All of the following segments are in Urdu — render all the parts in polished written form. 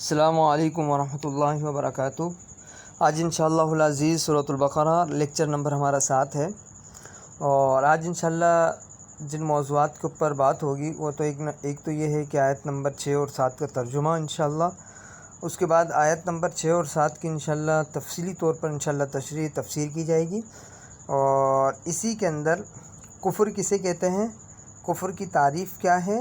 السلام علیکم ورحمۃ اللہ وبرکاتہ۔ آج انشاءاللہ العزیز سورۃ البقرہ لیکچر نمبر ہمارا 7 ہے، اور آج انشاءاللہ جن موضوعات کے اوپر بات ہوگی وہ تو ایک تو یہ ہے کہ آیت نمبر 6 اور 7 کا ترجمہ انشاءاللہ، اس کے بعد آیت نمبر 6 اور 7 کی انشاءاللہ تفصیلی طور پر انشاءاللہ تفسیر کی جائے گی، اور اسی کے اندر کفر کسے کہتے ہیں، کفر کی تعریف کیا ہے،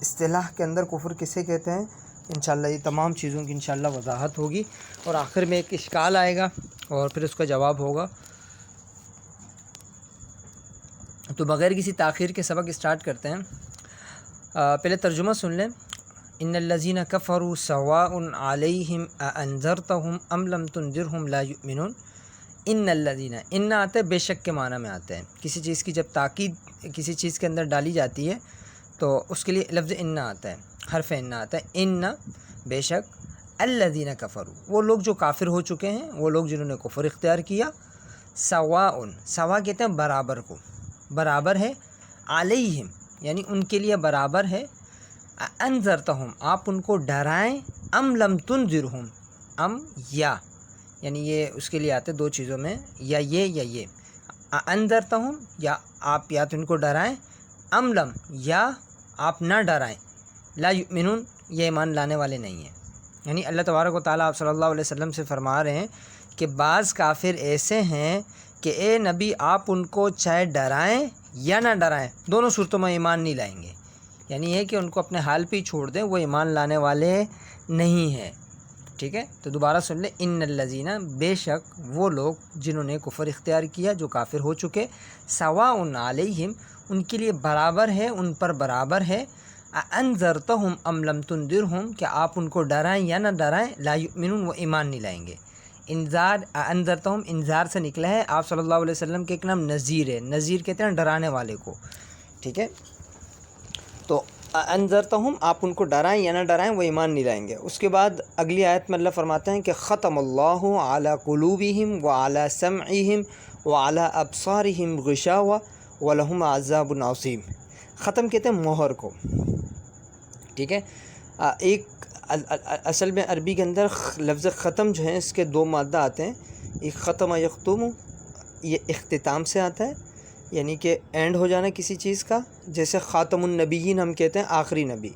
اصطلاح کے اندر کفر کسے کہتے ہیں، انشاءاللہ یہ تمام چیزوں کی انشاءاللہ وضاحت ہوگی، اور آخر میں ایک اشکال آئے گا اور پھر اس کا جواب ہوگا۔ تو بغیر کسی تاخیر کے سبق اسٹارٹ کرتے ہیں۔ پہلے ترجمہ سن لیں۔ ان الذین کفروا سواء علیہم اانذرتہم ام لم تنذرہم لا یؤمنون۔ ان الذین، ان آتے بے شک کے معنی میں آتے ہیں، کسی چیز کی جب تاکید کسی چیز کے اندر ڈالی جاتی ہے تو اس کے لیے لفظ ان آتا ہے، حرف ان آتا ہے۔ ان بے شک، الذین کفروا وہ لوگ جو کافر ہو چکے ہیں، وہ لوگ جنہوں نے کفر اختیار کیا، سواء، سوا کہتے ہیں برابر کو، برابر ہے، علیہم یعنی ان کے لیے برابر ہے، انذرتہم آپ ان کو ڈرائیں، ام لم تنذرہم، ام یا یعنی یہ اس کے لیے آتے دو چیزوں میں، یا یہ انذرتہم یا آپ یا تو ان کو ڈرائیں، ام لم یا آپ نہ ڈرائیں، لا یؤمنون یہ ایمان لانے والے نہیں ہیں۔ یعنی اللہ تبارک و تعالیٰ آپ صلی اللہ علیہ وسلم سے فرما رہے ہیں کہ بعض کافر ایسے ہیں کہ اے نبی آپ ان کو چاہے ڈرائیں یا نہ ڈرائیں، دونوں صورتوں میں ایمان نہیں لائیں گے، یعنی یہ کہ ان کو اپنے حال پہ ہی چھوڑ دیں، وہ ایمان لانے والے نہیں ہیں۔ ٹھیک ہے، تو دوبارہ سن لیں۔ ان الذین بے شک وہ لوگ جنہوں نے کفر اختیار کیا، جو کافر ہو چکے، سواء علیہم ان کے لیے برابر ہے، ان پر برابر ہے، انذرتہم ام لم تنذرہم کہ آپ ان کو ڈرائیں یا نہ ڈرائیں، لا یؤمنون وہ ایمان نہیں لائیں گے۔ انذار، انذرتہم انذار سے نکلا ہے، آپ صلی اللہ علیہ وسلم کے ایک نام نذیر ہے، نذیر کہتے ہیں ڈرانے والے کو۔ ٹھیک ہے، تو انذرتہم آپ ان کو ڈرائیں یا نہ ڈرائیں وہ ایمان نہیں لائیں گے۔ اس کے بعد اگلی آیت میں اللہ فرماتے ہیں کہ ختم اللہ علی قلوبہم وعلی سمعہم وعلی ابصارہم غشاوہ ولہم عذاب عظیم۔ ختم کہتے ہیں مہر کو۔ ٹھیک ہے، ایک اصل میں عربی کے اندر لفظ ختم جو ہے اس کے دو مادہ آتے ہیں، ایک ختم یختم، یہ اختتام سے آتا ہے، یعنی کہ اینڈ ہو جانا کسی چیز کا، جیسے خاتم النبیین ہم کہتے ہیں آخری نبی۔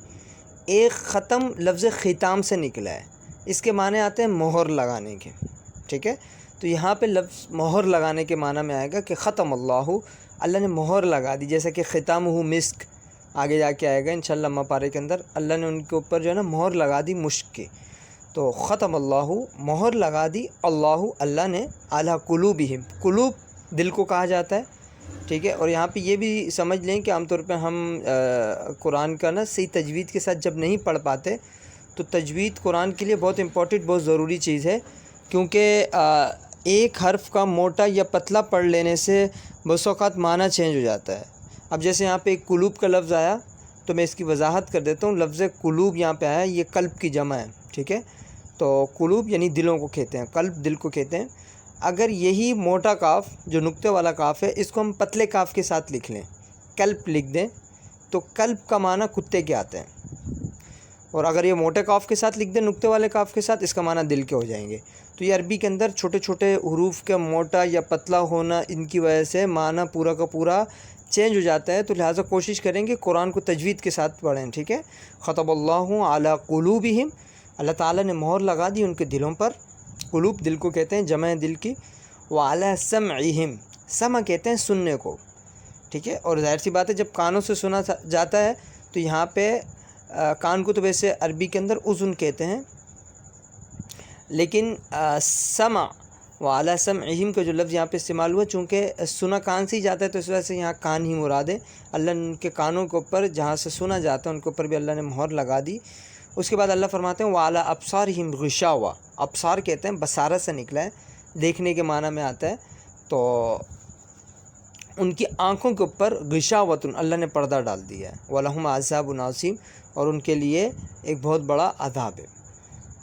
ایک ختم لفظ ختام سے نکلا ہے، اس کے معنی آتے ہیں مہر لگانے کے۔ ٹھیک ہے، تو یہاں پہ لفظ مہر لگانے کے معنی میں آئے گا کہ ختم اللہ نے مہر لگا دی، جیسا کہ ختامہ مسک آگے جا کے آئے گا انشاءاللہ اما پارے کے اندر، اللہ نے ان کے اوپر جو ہے نا مہر لگا دی مشک کی، تو ختم اللہ مہر لگا دی اللہ نے علی قلوبہم، قلوب دل کو کہا جاتا ہے۔ ٹھیک ہے، اور یہاں پہ یہ بھی سمجھ لیں کہ عام طور پہ ہم قرآن کا نا صحیح تجوید کے ساتھ جب نہیں پڑھ پاتے تو تجوید قرآن کے لیے بہت امپورٹنٹ، بہت ضروری چیز ہے، کیونکہ ایک حرف کا موٹا یا پتلا پڑھ لینے سے بہت اوقات معنی چینج ہو جاتا ہے۔ اب جیسے یہاں پہ ایک قلوب کا لفظ آیا تو میں اس کی وضاحت کر دیتا ہوں۔ لفظ قلوب یہاں پہ آیا، یہ قلب کی جمع ہے۔ ٹھیک ہے، تو قلوب یعنی دلوں کو کہتے ہیں، قلب دل کو کہتے ہیں۔ اگر یہی موٹا کاف جو نقطے والا کاف ہے اس کو ہم پتلے کاف کے ساتھ لکھ لیں، قلب لکھ دیں، تو قلب کا معنی کتے کے آتے ہیں، اور اگر یہ موٹے کاف کے ساتھ لکھ دیں نقطے والے کاف کے ساتھ، اس کا معنی دل کے ہو جائیں گے۔ تو یہ عربی کے اندر چھوٹے چھوٹے حروف کا موٹا یا پتلا ہونا، ان کی وجہ سے معنی پورا کا پورا چینج ہو جاتا ہے، تو لہٰذا کوشش کریں کہ قرآن کو تجوید کے ساتھ پڑھیں۔ ٹھیک ہے، ختم اللہ علی قلوبہم اللہ تعالیٰ نے مہر لگا دی ان کے دلوں پر، قلوب دل کو کہتے ہیں، جمع ہے دل کی، وعلی سمعہم سمع کہتے ہیں سننے کو۔ ٹھیک ہے، اور ظاہر سی بات ہے جب کانوں سے سنا جاتا ہے تو یہاں پہ کان کو تو ویسے عربی کے اندر اذن کہتے ہیں، لیکن سمع وعلی سمعہم کا جو لفظ یہاں پہ استعمال ہوا، چونکہ سنا کان سے ہی جاتا ہے تو اس وجہ سے یہاں کان ہی مراد ہے۔ اللہ نے ان کے کانوں کے اوپر جہاں سے سنا جاتا ہے ان کے اوپر بھی اللہ نے مہر لگا دی۔ اس کے بعد اللہ فرماتے ہیں وعلی ابصارہم غشاوہ، ابصار کہتے ہیں بصارت سے نکلا ہے، دیکھنے کے معنی میں آتا ہے، تو ان کی آنکھوں کے اوپر غشاوۃ اللہ نے پردہ ڈال دیا ہے، وَلَهُمْ عَذَابٌ عَظِيمٌ اور ان کے لیے ایک بہت بڑا عذاب ہے۔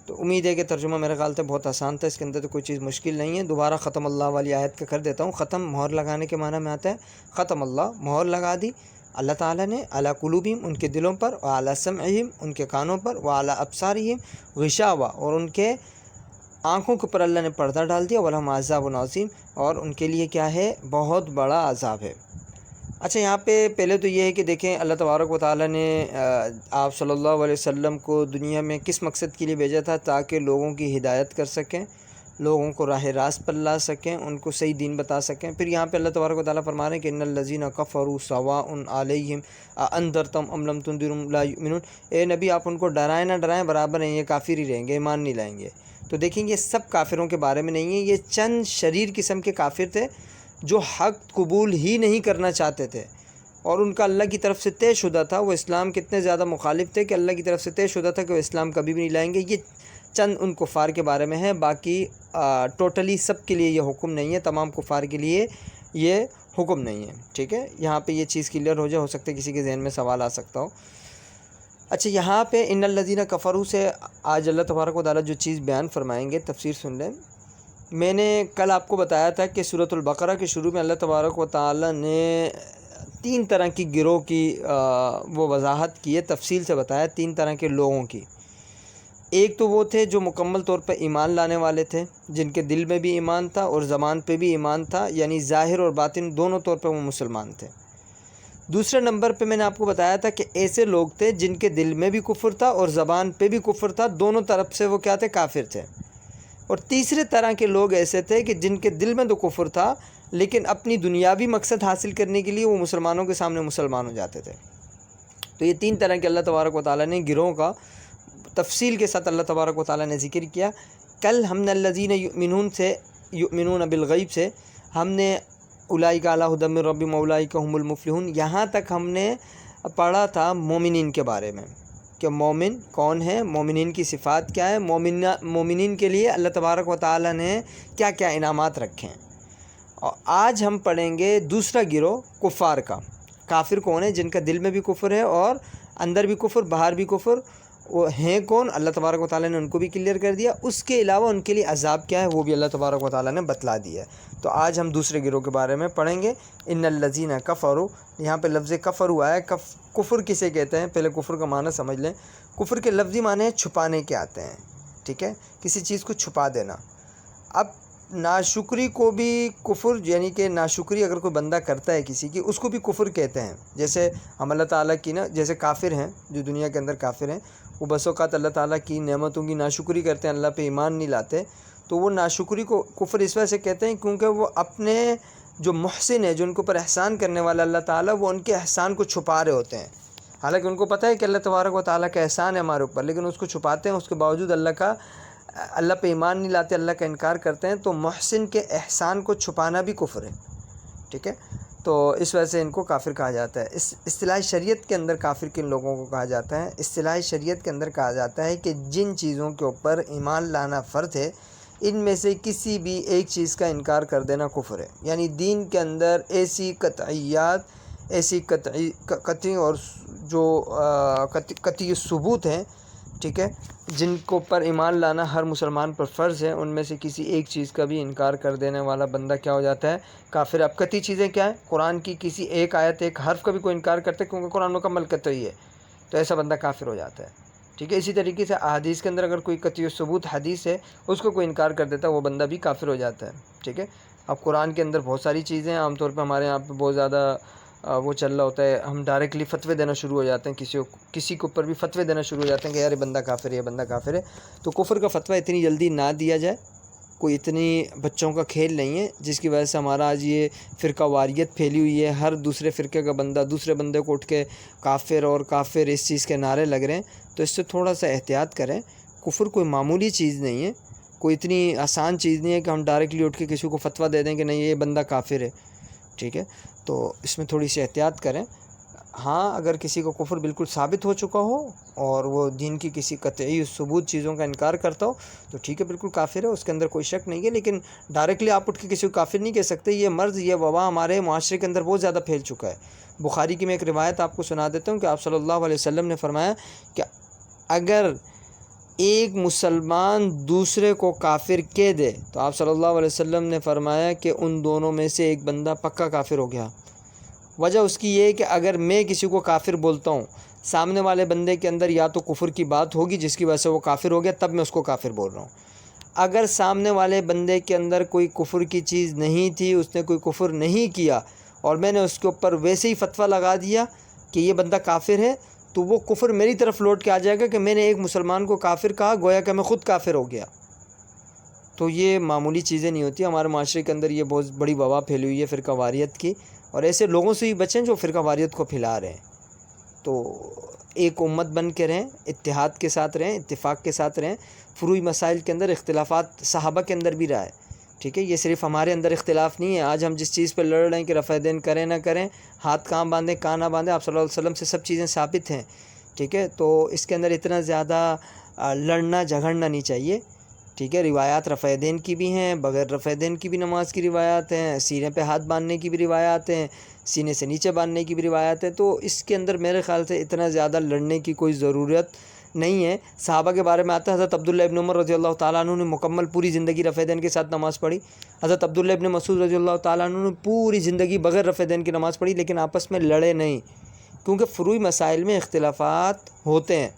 تو امید ہے کہ ترجمہ میرے خیال سے بہت آسان تھا، اس کے اندر تو کوئی چیز مشکل نہیں ہے۔ دوبارہ ختم اللہ والی آیت کا کر دیتا ہوں۔ ختم مہر لگانے کے معنی میں آتا ہے، ختم اللہ مہر لگا دی، اللہ تعالیٰ نے علی قلوبہم ان کے دلوں پر، وعلی سمعہم ان کے کانوں پر، وعلی ابصارہم غشاوہ اور ان کے آنکھوں کے اوپر اللہ نے پردہ ڈال دیا، ولہم عذاب عظیم اور ان کے لیے کیا ہے، بہت بڑا عذاب ہے۔ اچھا یہاں پہ پہلے تو یہ ہے کہ دیکھیں اللہ تبارک و تعالیٰ نے آپ صلی اللہ علیہ وسلم کو دنیا میں کس مقصد کے لیے بھیجا تھا، تاکہ لوگوں کی ہدایت کر سکیں، لوگوں کو راہ راست پر لا سکیں، ان کو صحیح دین بتا سکیں۔ پھر یہاں پہ اللہ تبارک و تعالیٰ فرما رہے ہیں کہ ان الذین کفروا سواء علیہم اانذرتم ام لم تنذرہم لا یؤمنون، اے نبی آپ ان کو ڈرائیں نہ ڈرائیں برابر ہیں، یہ کافر ہی رہیں گے، ایمان نہیں لائیں گے۔ تو دیکھیں یہ سب کافروں کے بارے میں نہیں ہے، یہ چند شریر قسم کے کافر تھے جو حق قبول ہی نہیں کرنا چاہتے تھے، اور ان کا اللہ کی طرف سے طے شدہ تھا، وہ اسلام کے اتنے زیادہ مخالف تھے کہ اللہ کی طرف سے طے شدہ تھا کہ وہ اسلام کبھی بھی نہیں لائیں گے۔ یہ چند ان کفار کے بارے میں ہے، باقی ٹوٹلی سب کے لیے یہ حکم نہیں ہے، تمام کفار کے لیے یہ حکم نہیں ہے، ٹھیک ہے۔ یہاں پہ یہ چیز کلیئر ہو جائے، ہو سکتا ہے کسی کے ذہن میں سوال آ سکتا ہو۔ اچھا یہاں پہ ان الذین کفروا سے آج اللہ تبارک و تعالیٰ جو چیز بیان فرمائیں گے، تفسیر سن لیں۔ میں نے کل آپ کو بتایا تھا کہ سورۃ البقرہ کے شروع میں اللہ تبارک و تعالیٰ نے 3 طرح کی گروہ کی وہ وضاحت کی ہے، تفصیل سے بتایا 3 طرح کے لوگوں کی۔ ایک تو وہ تھے جو مکمل طور پر ایمان لانے والے تھے، جن کے دل میں بھی ایمان تھا اور زبان پہ بھی ایمان تھا، یعنی ظاہر اور باطن دونوں طور پہ وہ مسلمان تھے۔ دوسرے نمبر پہ میں نے آپ کو بتایا تھا کہ ایسے لوگ تھے جن کے دل میں بھی کفر تھا اور زبان پہ بھی کفر تھا، دونوں طرف سے وہ کیا تھے، کافر تھے۔ اور تیسرے طرح کے لوگ ایسے تھے کہ جن کے دل میں تو کفر تھا لیکن اپنی دنیاوی مقصد حاصل کرنے کے لیے وہ مسلمانوں کے سامنے مسلمان ہو جاتے تھے۔ تو یہ 3 طرح کے اللہ تبارک و تعالیٰ نے گروہوں کا تفصیل کے ساتھ اللہ تبارک و تعالیٰ نے ذکر کیا۔ کل ہم نے الذین یؤمنون بالغیب سے ہم نے اولئک علی ہدی من ربہم واولئک هم المفلحون، یہاں تک ہم نے پڑھا تھا مومنین کے بارے میں کہ مومن کون ہے، مومنین کی صفات کیا ہے، مومنین کے لیے اللہ تبارک و تعالیٰ نے کیا کیا انعامات رکھے ہیں۔ اور آج ہم پڑھیں گے دوسرا گروہ کفار کا۔ کافر کون ہے، جن کا دل میں بھی کفر ہے اور اندر بھی کفر باہر بھی کفر، وہ ہیں کون، اللہ تبارک و تعالیٰ نے ان کو بھی کلیئر کر دیا۔ اس کے علاوہ ان کے لیے عذاب کیا ہے وہ بھی اللہ تبارک و تعالیٰ نے بتلا دیا ہے۔ تو آج ہم دوسرے گروہ کے بارے میں پڑھیں گے۔ ان الذین کفروا، یہاں پہ لفظ کفر ہوا ہے۔ کفر کسے کہتے ہیں، پہلے کفر کا معنی سمجھ لیں۔ کفر کے لفظی معنی ہے چھپانے کے آتے ہیں، ٹھیک ہے، کسی چیز کو چھپا دینا۔ اب ناشکری کو بھی کفر، یعنی کہ ناشکری اگر کوئی بندہ کرتا ہے کسی کی، اس کو بھی کفر کہتے ہیں۔ جیسے ہم اللہ تعالیٰ کی جیسے کافر ہیں جو دنیا کے اندر کافر ہیں، وہ بس اوقات اللہ تعالیٰ کی نعمتوں کی ناشکری کرتے ہیں، اللہ پہ ایمان نہیں لاتے، تو وہ ناشکری کو کفر اس وجہ سے کہتے ہیں کیونکہ وہ اپنے جو محسن ہے، جو ان کے اوپر احسان کرنے والا اللہ تعالیٰ، وہ ان کے احسان کو چھپا رہے ہوتے ہیں۔ حالانکہ ان کو پتہ ہے کہ اللہ تبارک و تعالیٰ کا احسان ہے ہمارے اوپر، لیکن اس کو چھپاتے ہیں، اس کے باوجود اللہ پہ ایمان نہیں لاتے، اللہ کا انکار کرتے ہیں۔ تو محسن کے احسان کو چھپانا بھی کفر ہے، ٹھیک ہے۔ تو اس وجہ سے ان کو کافر کہا جاتا ہے۔ اس اصطلاح شریعت کے اندر کافر کن لوگوں کو کہا جاتا ہے؟ اصطلاح شریعت کے اندر کہا جاتا ہے کہ جن چیزوں کے اوپر ایمان لانا فرض ہے، ان میں سے کسی بھی ایک چیز کا انکار کر دینا کفر ہے۔ یعنی دین کے اندر ایسی قطعیات، ایسی قطعی اور جو قطعی ثبوت ہیں، ٹھیک ہے، جن کو پر ایمان لانا ہر مسلمان پر فرض ہے، ان میں سے کسی ایک چیز کا بھی انکار کر دینے والا بندہ کیا ہو جاتا ہے؟ کافر۔ اب قطعی چیزیں کیا ہیں؟ قرآن کی کسی ایک آیت، ایک حرف کا بھی کوئی انکار کرتا ہے کیونکہ قرآن مکمل قطعی ہے، تو ایسا بندہ کافر ہو جاتا ہے، ٹھیک ہے۔ اسی طریقے سے احادیث کے اندر اگر کوئی قطعی ثبوت حدیث ہے، اس کو کوئی انکار کر دیتا ہے، وہ بندہ بھی کافر ہو جاتا ہے، ٹھیک ہے۔ اب قرآن کے اندر بہت ساری چیزیں ہیں، عام طور پہ ہمارے یہاں پہ بہت زیادہ وہ چل رہا ہوتا ہے، ہم ڈائریکٹلی فتوے دینا شروع ہو جاتے ہیں، کسی کے اوپر بھی فتوے دینا شروع ہو جاتے ہیں کہ یار یہ بندہ کافر ہے، یہ بندہ کافر ہے۔ تو کفر کا فتویٰ اتنی جلدی نہ دیا جائے، کوئی اتنی بچوں کا کھیل نہیں ہے، جس کی وجہ سے ہمارا آج یہ فرقہ واریت پھیلی ہوئی ہے۔ ہر دوسرے فرقے کا بندہ دوسرے بندے کو اٹھ کے کافر اور کافر اس چیز کے نعرے لگ رہے ہیں، تو اس سے تھوڑا سا احتیاط کریں۔ کفر کوئی معمولی چیز نہیں ہے، کوئی اتنی آسان چیز نہیں ہے کہ ہم ڈائریکٹلی اٹھ کے کسی کو فتویٰ دے دیں کہ نہیں یہ بندہ کافر ہے، ٹھیک ہے۔ تو اس میں تھوڑی سی احتیاط کریں۔ ہاں اگر کسی کو کفر بالکل ثابت ہو چکا ہو اور وہ دین کی کسی قطعی ثبوت چیزوں کا انکار کرتا ہو تو ٹھیک ہے، بالکل کافر ہے، اس کے اندر کوئی شک نہیں ہے، لیکن ڈائریکٹلی آپ اٹھ کے کسی کو کافر نہیں کہہ سکتے۔ یہ مرض، یہ وبا ہمارے معاشرے کے اندر بہت زیادہ پھیل چکا ہے۔ بخاری کی میں ایک روایت آپ کو سنا دیتا ہوں کہ آپ صلی اللہ علیہ وسلم نے فرمایا کہ اگر ایک مسلمان دوسرے کو کافر کہہ دے تو آپ صلی اللہ علیہ وسلم نے فرمایا کہ ان دونوں میں سے ایک بندہ پکا کافر ہو گیا، وجہ اس کی یہ ہے کہ اگر میں کسی کو کافر بولتا ہوں، سامنے والے بندے کے اندر یا تو کفر کی بات ہوگی جس کی وجہ سے وہ کافر ہو گیا، تب میں اس کو کافر بول رہا ہوں۔ اگر سامنے والے بندے کے اندر کوئی کفر کی چیز نہیں تھی، اس نے کوئی کفر نہیں کیا، اور میں نے اس کے اوپر ویسے ہی فتویٰ لگا دیا کہ یہ بندہ کافر ہے، تو وہ کفر میری طرف لوٹ کے آ جائے گا کہ میں نے ایک مسلمان کو کافر کہا، گویا کہ میں خود کافر ہو گیا۔ تو یہ معمولی چیزیں نہیں ہوتی۔ ہمارے معاشرے کے اندر یہ بہت بڑی وبا پھیلی ہوئی ہے فرقہ واریت کی، اور ایسے لوگوں سے بھی بچیں جو فرقہ واریت کو پھیلا رہے ہیں۔ تو ایک امت بن کے رہیں، اتحاد کے ساتھ رہیں، اتفاق کے ساتھ رہیں۔ فروعی مسائل کے اندر اختلافات صحابہ کے اندر بھی رہا ہے، ٹھیک ہے، یہ صرف ہمارے اندر اختلاف نہیں ہے۔ آج ہم جس چیز پہ لڑ رہے ہیں کہ رفع دین کریں نہ کریں، ہاتھ کہاں باندھیں کہاں نہ باندھیں، آپ صلی اللہ علیہ وسلم سے سب چیزیں ثابت ہیں، ٹھیک ہے۔ تو اس کے اندر اتنا زیادہ لڑنا جھگڑنا نہیں چاہیے، ٹھیک ہے۔ روایات رفع دین کی بھی ہیں، بغیر رفع دین کی بھی نماز کی روایات ہیں، سینے پہ ہاتھ باندھنے کی بھی روایات ہیں، سینے سے نیچے باندھنے کی بھی روایات ہیں۔ تو اس کے اندر میرے خیال سے اتنا زیادہ لڑنے کی کوئی ضرورت نہیں ہے۔ صحابہ کے بارے میں آتا ہے، حضرت عبداللہ ابن عمر رضی اللہ تعالیٰ عنہ نے مکمل پوری زندگی رفع دین کے ساتھ نماز پڑھی۔ حضرت عبداللہ ابن مسعود رضی اللہ تعالیٰ عنہ نے پوری زندگی بغیر رفع دین کی نماز پڑھی، لیکن آپس میں لڑے نہیں، کیونکہ فروعی مسائل میں اختلافات ہوتے ہیں۔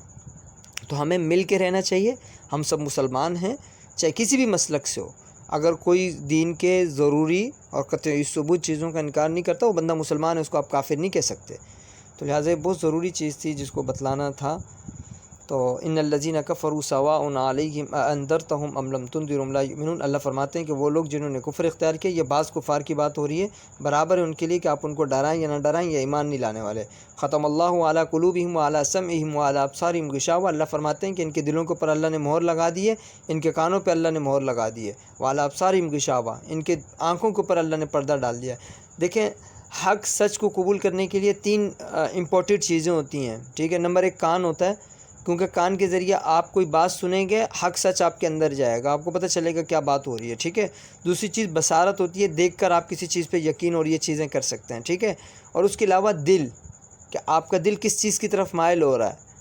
تو ہمیں مل کے رہنا چاہیے۔ ہم سب مسلمان ہیں، چاہے کسی بھی مسلک سے ہو۔ اگر کوئی دین کے ضروری اور قطعی ثبوت چیزوں کا انکار نہیں کرتا، وہ بندہ مسلمان ہے، اس کو آپ کافر نہیں کہہ سکتے۔ تو لہٰذا یہ بہت ضروری چیز تھی جس کو بتلانا تھا۔ تو ان الذین کفروا سواء علیہم اانذرتہم ام لم تنذرہم لا یؤمنون، اللہ فرماتے ہیں کہ وہ لوگ جنہوں نے کفر اختیار کیا، یہ بعض کفار کی بات ہو رہی ہے، برابر ہے ان کے لیے کہ آپ ان کو ڈرائیں یا نہ ڈرائیں، یا ایمان نہیں لانے والے۔ ختم اللہ علی قلوبہم وعلی سمعہم وعلی ابصارہم غشاوہ، اللہ فرماتے ہیں کہ ان کے دلوں کے اوپر اللہ نے مہر لگا دی ہے، ان کے کانوں پہ اللہ نے مہر لگا دی ہے، وعلی ابصارہم غشاوہ، ان کے آنکھوں کے اوپر اللہ نے پردہ ڈال دیا ہے۔ دیکھیں، حق سچ کو قبول کرنے کے لیے تین امپورٹنٹ چیزیں ہوتی ہیں، ٹھیک ہے۔ نمبر ایک کان ہوتا ہے، کیونکہ کان کے ذریعے آپ کوئی بات سنیں گے، حق سچ آپ کے اندر جائے گا، آپ کو پتہ چلے گا کیا بات ہو رہی ہے، ٹھیک ہے۔ دوسری چیز بصارت ہوتی ہے، دیکھ کر آپ کسی چیز پہ یقین اور یہ چیزیں کر سکتے ہیں، ٹھیک ہے۔ اور اس کے علاوہ دل، کہ آپ کا دل کس چیز کی طرف مائل ہو رہا ہے،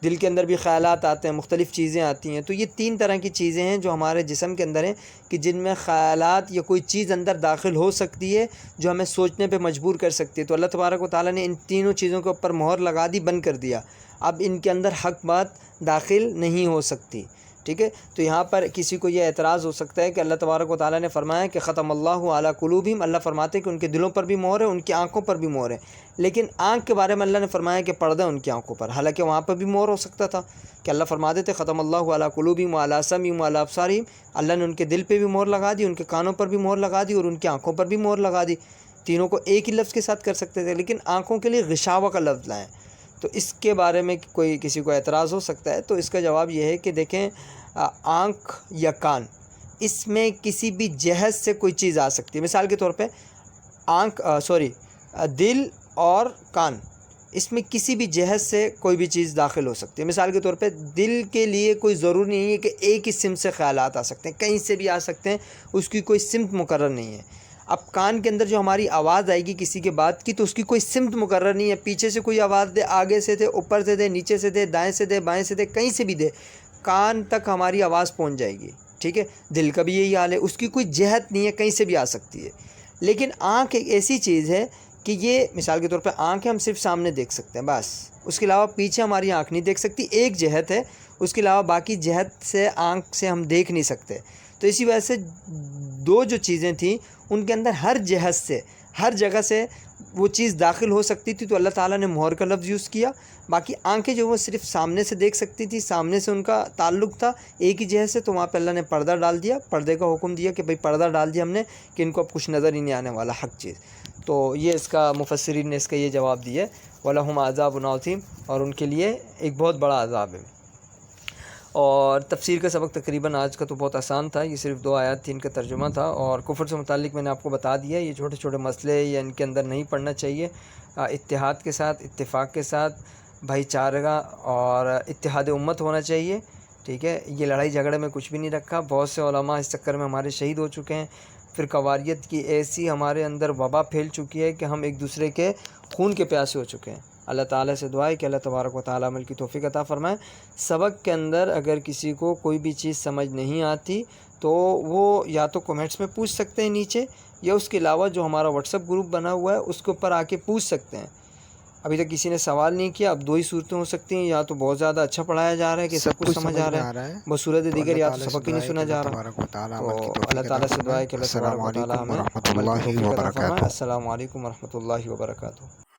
دل کے اندر بھی خیالات آتے ہیں، مختلف چیزیں آتی ہیں۔ تو یہ تین طرح کی چیزیں ہیں جو ہمارے جسم کے اندر ہیں، کہ جن میں خیالات یا کوئی چیز اندر داخل ہو سکتی ہے جو ہمیں سوچنے پہ مجبور کر سکتی ہے۔ تو اللہ تبارک و تعالیٰ نے ان تینوں چیزوں کے اوپر مہر لگا دی، بند کر دیا، اب ان کے اندر حق بات داخل نہیں ہو سکتی، ٹھیک ہے۔ تو یہاں پر کسی کو یہ اعتراض ہو سکتا ہے کہ اللہ تبارک و تعالیٰ نے فرمایا کہ ختم اللہ علی قلوبہم، اللہ فرماتے ہیں کہ ان کے دلوں پر بھی مہر ہے، ان کی آنکھوں پر بھی مہر ہے، لیکن آنکھ کے بارے میں اللہ نے فرمایا کہ پردہ ان کی آنکھوں پر، حالانکہ وہاں پر بھی مہر ہو سکتا تھا کہ اللہ فرماتے تھے ختم اللہ علی قلوبہم وعلی سمعہم وعلی ابصارہم، اللہ نے ان کے دل پہ بھی مہر لگا دی، ان کے کانوں پر بھی مہر لگا دی، اور ان کی آنکھوں پر بھی مہر لگا دی۔ تینوں کو ایک ہی لفظ کے ساتھ کر سکتے تھے، لیکن آنکھوں کے لیے غشاوہ کا لفظ لائیں۔ تو اس کے بارے میں کوئی کسی کو اعتراض ہو سکتا ہے، تو اس کا جواب یہ ہے کہ دیکھیں، آنکھ یا کان، اس میں کسی بھی جہت سے کوئی چیز آ سکتی ہے۔ مثال کے طور پہ دل اور کان، اس میں کسی بھی جہت سے کوئی بھی چیز داخل ہو سکتی ہے۔ مثال کے طور پہ دل کے لیے کوئی ضروری نہیں ہے کہ ایک ہی سمت سے خیالات آ سکتے ہیں، کہیں سے بھی آ سکتے ہیں، اس کی کوئی سمت مقرر نہیں ہے۔ اب کان کے اندر جو ہماری آواز آئے گی کسی کے بات کی، تو اس کی کوئی سمت مقرر نہیں ہے، پیچھے سے کوئی آواز دے، آگے سے دے، اوپر سے دے، نیچے سے دے، دائیں سے دے، بائیں سے دے، کہیں سے بھی دے، کان تک ہماری آواز پہنچ جائے گی، ٹھیک ہے۔ دل کا بھی یہی حال ہے، اس کی کوئی جہت نہیں ہے، کہیں سے بھی آ سکتی ہے۔ لیکن آنکھ ایک ایسی چیز ہے کہ یہ مثال کے طور پہ آنکھ ہے، ہم صرف سامنے دیکھ سکتے ہیں بس، اس کے علاوہ پیچھے ہماری آنکھ نہیں دیکھ سکتی، ایک جہت ہے، اس کے علاوہ باقی جہت سے آنکھ سے ہم دیکھ نہیں سکتے۔ تو اسی وجہ سے دو جو چیزیں تھیں ان کے اندر ہر جہت سے، ہر جگہ سے وہ چیز داخل ہو سکتی تھی، تو اللہ تعالیٰ نے مہر کا لفظ یوز کیا۔ باقی آنکھیں جو وہ صرف سامنے سے دیکھ سکتی تھی، سامنے سے ان کا تعلق تھا ایک ہی جہت سے، تو وہاں پہ اللہ نے پردہ ڈال دیا، پردے کا حکم دیا کہ بھئی پردہ ڈال دیا ہم نے کہ ان کو اب کچھ نظر ہی نہیں آنے والا حق چیز۔ تو یہ اس کا مفسرین نے اس کا یہ جواب دیا ہے، وَلَهُمْ عَذَابٌ عَظِيمٌ، اور ان کے لیے ایک بہت بڑا عذاب ہے۔ اور تفسیر کا سبق تقریباً آج کا تو بہت آسان تھا، یہ صرف 2 آیات تھی، ان کا ترجمہ تھا، اور کفر سے متعلق میں نے آپ کو بتا دیا، یہ چھوٹے چھوٹے مسئلے یا ان کے اندر نہیں پڑنا چاہیے، اتحاد کے ساتھ، اتفاق کے ساتھ، بھائی چارہ اور اتحاد امت ہونا چاہیے، ٹھیک ہے۔ یہ لڑائی جھگڑے میں کچھ بھی نہیں رکھا، بہت سے علماء اس چکر میں ہمارے شہید ہو چکے ہیں، فرقہ واریت کی ایسی ہمارے اندر وبا پھیل چکی ہے کہ ہم ایک دوسرے کے خون کے پیاسے ہو چکے ہیں۔ اللہ تعالیٰ سے دعا ہے کہ اللہ تبارک و تعالیٰ عمل کی توفیق عطا فرمائے۔ سبق کے اندر اگر کسی کو کوئی بھی چیز سمجھ نہیں آتی تو وہ یا تو کمنٹس میں پوچھ سکتے ہیں نیچے، یا اس کے علاوہ جو ہمارا واٹس ایپ گروپ بنا ہوا ہے اس کے اوپر آ کے پوچھ سکتے ہیں۔ ابھی تک کسی نے سوال نہیں کیا، اب دو ہی صورتیں ہو سکتی ہیں، یا تو بہت زیادہ اچھا پڑھایا جا رہا ہے کہ سب کچھ سمجھ آ رہا ہے، بصورت دیگر یا تو سبق ہی نہیں سنا جا رہا۔ تو اللہ تعالیٰ سے دعا ہے کہ اللہ تبارک و تعالیٰ ہمیں عمل کی توفیق عطا فرمائے۔ السلام علیکم ورحمۃ اللہ وبرکاتہ۔